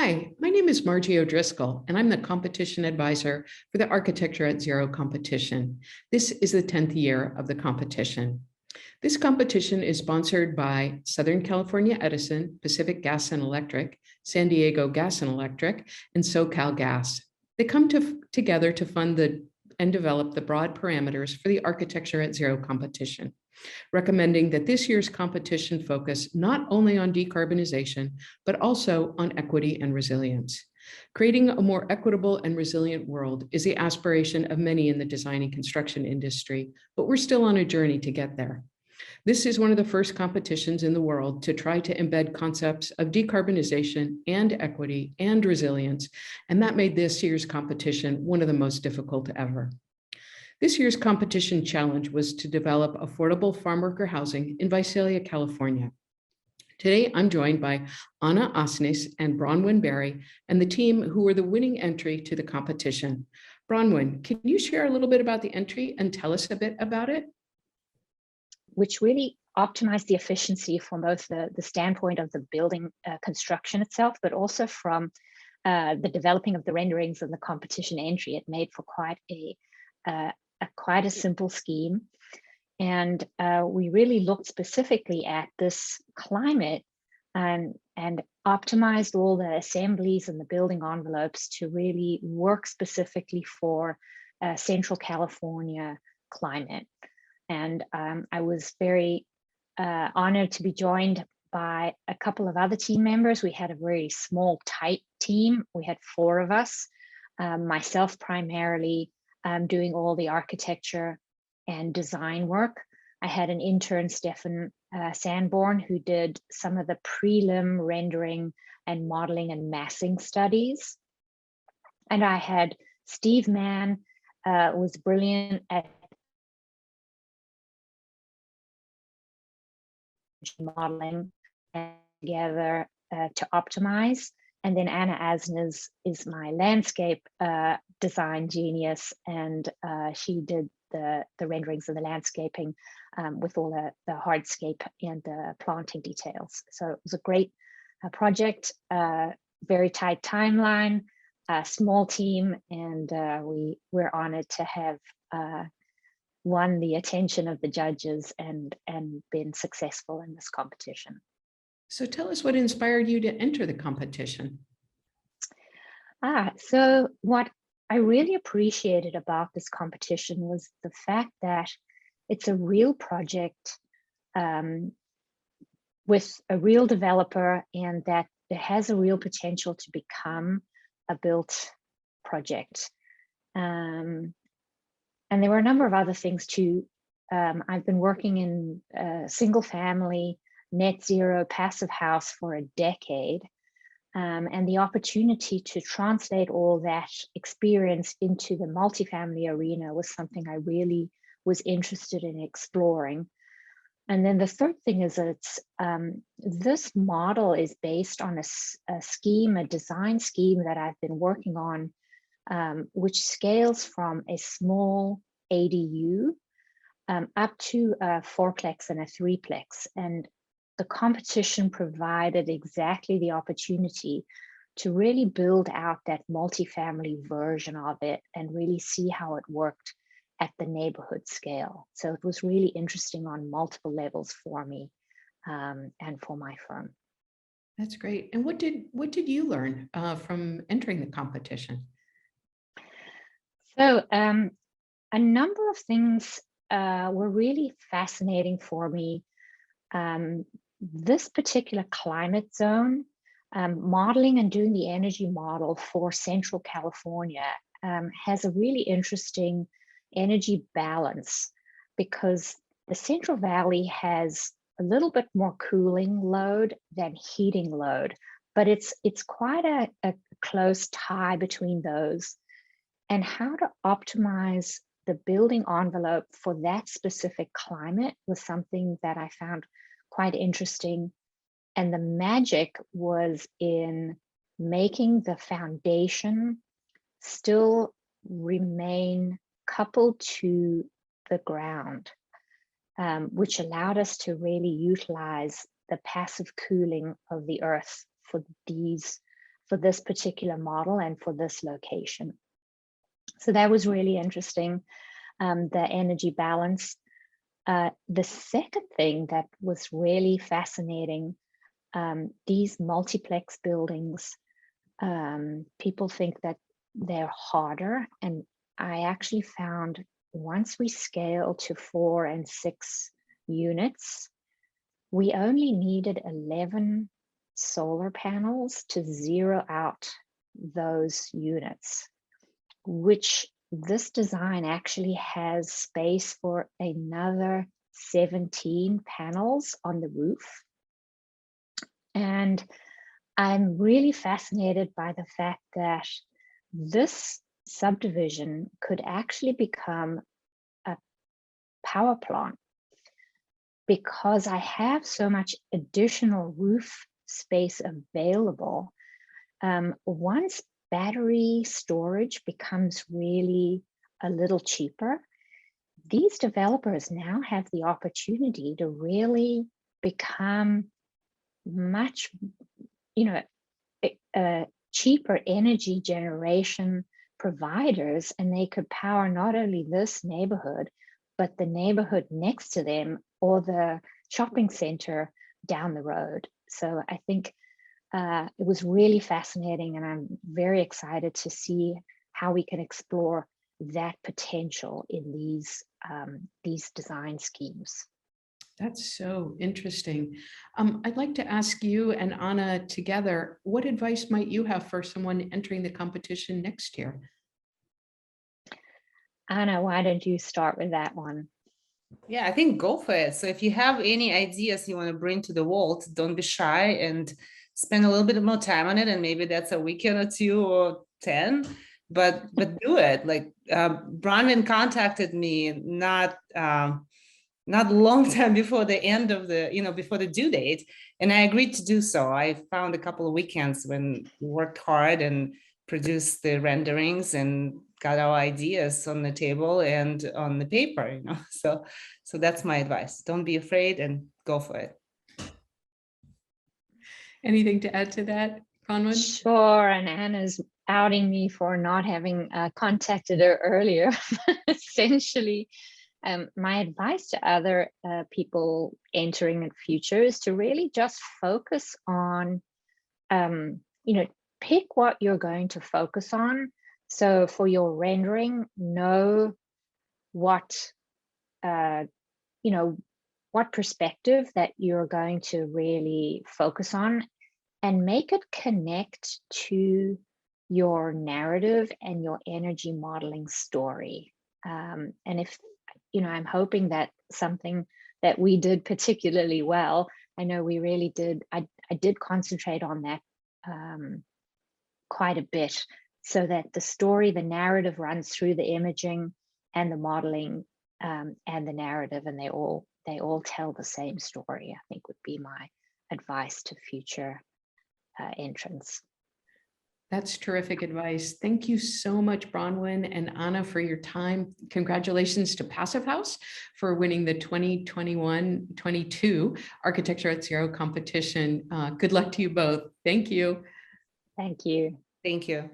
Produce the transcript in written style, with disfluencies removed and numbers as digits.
Hi, my name is Margie O'Driscoll, and I'm the competition advisor for the Architecture at Zero competition. This is the 10th year of the competition. This competition is sponsored by Southern California Edison, Pacific Gas and Electric, San Diego Gas and Electric, and SoCal Gas. They come together to fund and develop the broad parameters for the Architecture at Zero competition, recommending that this year's competition focus not only on decarbonization, but also on equity and resilience. Creating a more equitable and resilient world is the aspiration of many in the design and construction industry, but we're still on a journey to get there. This is one of the first competitions in the world to try to embed concepts of decarbonization and equity and resilience, and that made this year's competition one of the most difficult ever. This year's competition challenge was to develop affordable farm worker housing in Visalia, California. Today, I'm joined by Anna Asnis and Bronwyn Berry and the team who were the winning entry to the competition. Bronwyn, can you share a little bit about the entry and tell us a bit about it? Which really optimized the efficiency from both the standpoint of the building construction itself, but also from the developing of the renderings and the competition entry. It made for quite a simple scheme. And we really looked specifically at this climate and optimized all the assemblies and the building envelopes to really work specifically for Central California climate. And I was very honored to be joined by a couple of other team members. We had a very small, tight team. We had 4 of us, myself primarily doing all the architecture and design work. I had an intern, Stefan Sanborn, who did some of the prelim rendering and modeling and massing studies. And I had Steve Mann, was brilliant at modeling and together to optimize. And then Anna Asnes is my landscape design genius, and she did the renderings and the landscaping with all the hardscape and the planting details. So it was a great project, very tight timeline, small team, and we're honored to have won the attention of the judges and been successful in this competition. So tell us what inspired you to enter the competition. So what I really appreciated about this competition was the fact that it's a real project with a real developer, and that it has a real potential to become a built project. And there were a number of other things too. I've been working in single family, net zero, passive house for a decade. And the opportunity to translate all that experience into the multifamily arena was something I really was interested in exploring. And then the third thing is that this model is based on a design scheme that I've been working on, which scales from a small ADU up to a 4-plex and a 3-plex. And the competition provided exactly the opportunity to really build out that multifamily version of it and really see how it worked at the neighborhood scale. So it was really interesting on multiple levels for me and for my firm. That's great. And what did you learn from entering the competition? So a number of things were really fascinating for me. This particular climate zone, modeling and doing the energy model for Central California has a really interesting energy balance, because the Central Valley has a little bit more cooling load than heating load, but it's quite a close tie between those. And how to optimize the building envelope for that specific climate was something that I found quite interesting. And the magic was in making the foundation still remain coupled to the ground, which allowed us to really utilize the passive cooling of the earth for these for this particular model and for this location. So that was really interesting, the energy balance. The second thing that was really fascinating, these multiplex buildings, people think that they're harder, and I actually found once we scale to 4 and 6 units, we only needed 11 solar panels to zero out those units, which this design actually has space for another 17 panels on the roof. And I'm really fascinated by the fact that this subdivision could actually become a power plant, because I have so much additional roof space available. Once battery storage becomes really a little cheaper, these developers now have the opportunity to really become much, cheaper energy generation providers, and they could power not only this neighborhood, but the neighborhood next to them or the shopping center down the road. So I think it was really fascinating, and I'm very excited to see how we can explore that potential in these design schemes. That's so interesting. I'd like to ask you and Anna together, what advice might you have for someone entering the competition next year? Anna, why don't you start with that one? Yeah, I think go for it. So if you have any ideas you want to bring to the world, don't be shy and spend a little bit more time on it. And maybe that's a weekend or 2 or 10, but do it. Like Bronwyn contacted me not long time before the end of the, before the due date. And I agreed to do so. I found a couple of weekends when we worked hard and produced the renderings and got our ideas on the table and on the paper, So that's my advice. Don't be afraid and go for it. Anything to add to that, Bronwyn? Sure, and Anna's outing me for not having contacted her earlier. Essentially, my advice to other people entering in future is to really just focus on, pick what you're going to focus on. So for your rendering, know what, what perspective that you're going to really focus on, and make it connect to your narrative and your energy modeling story. And if, I'm hoping that something that we did particularly well, I know we really did, I did concentrate on that quite a bit, so that the story, the narrative runs through the imaging and the modeling and the narrative, and they all tell the same story, I think would be my advice to future entrants. That's terrific advice. Thank you so much, Bronwyn and Anna, for your time. Congratulations to Passive House for winning the 2021-22 Architecture at Zero competition. Good luck to you both. Thank you. Thank you. Thank you.